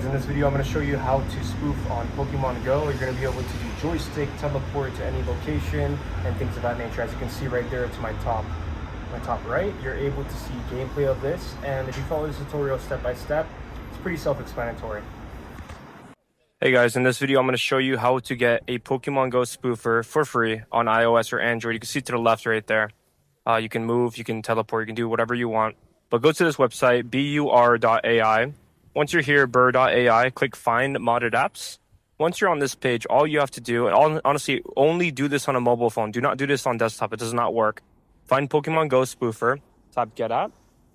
In this video, I'm going to show you how to spoof on Pokemon Go. You're going to be able to do joystick, teleport to any location, and things of that nature. As you can see right there to my top right, you're able to see gameplay of this. And if you follow this tutorial step by step, it's pretty self-explanatory. Hey guys, in this video, I'm going to show you how to get a Pokemon Go spoofer for free on iOS or Android. You can see to the left right there. You can move, you can teleport, you can do whatever you want. But go to this website, bur.ai. Once you're here, burr.ai, click Find Modded Apps. Once you're on this page, all you have to do, and honestly, only do this on a mobile phone. Do not do this on desktop. It does not work. Find Pokemon Go spoofer, tap Get App,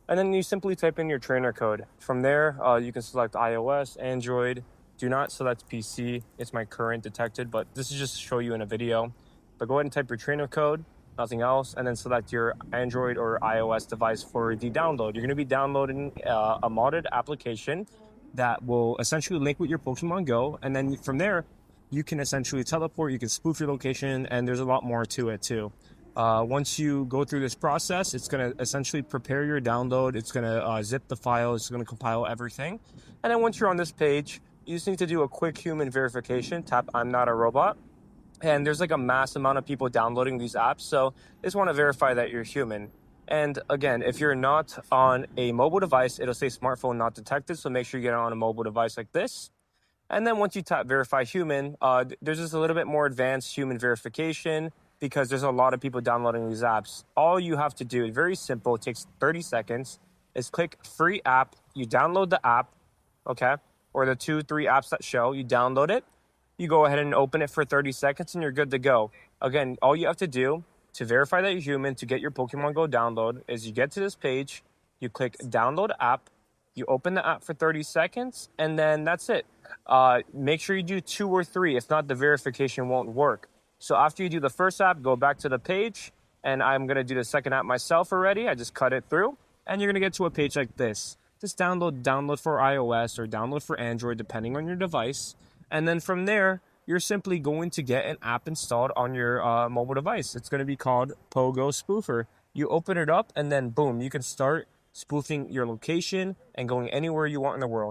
and then you simply type in your trainer code. From there, you can select iOS, Android. Do not select PC. It's my current detected, but this is just to show you in a video. But go ahead and type your trainer code, nothing else, and then select your Android or iOS device for the download. You're going to be downloading a modded application that will essentially link with your Pokemon Go, and then from there, you can essentially teleport, you can spoof your location, and there's a lot more to it too. Once you go through this process, it's going to essentially prepare your download, it's going to zip the file, it's going to compile everything, and then once you're on this page, you just need to do a quick human verification, tap I'm not a robot. And there's like a mass amount of people downloading these apps, so I just want to verify that you're human. And again, if you're not on a mobile device, it'll say smartphone not detected, so make sure you get it on a mobile device like this. And then once you tap verify human, there's just a little bit more advanced human verification because there's a lot of people downloading these apps. All you have to do, very simple, it takes 30 seconds, is click free app, you download the app, okay, or the 2-3 apps that show, you download it. You go ahead and open it for 30 seconds and you're good to go. Again, all you have to do to verify that you're human to get your Pokemon Go download is you get to this page, you click download app, you open the app for 30 seconds, and then that's it. Make sure you do 2 or 3. If not, the verification won't work. So after you do the first app, go back to the page, and I'm going to do the second app myself already. I just cut it through, and you're going to get to a page like this. Just download for iOS or download for Android, depending on your device. And then from there, you're simply going to get an app installed on your mobile device. It's going to be called Pogo Spoofer. You open it up and then boom, you can start spoofing your location and going anywhere you want in the world.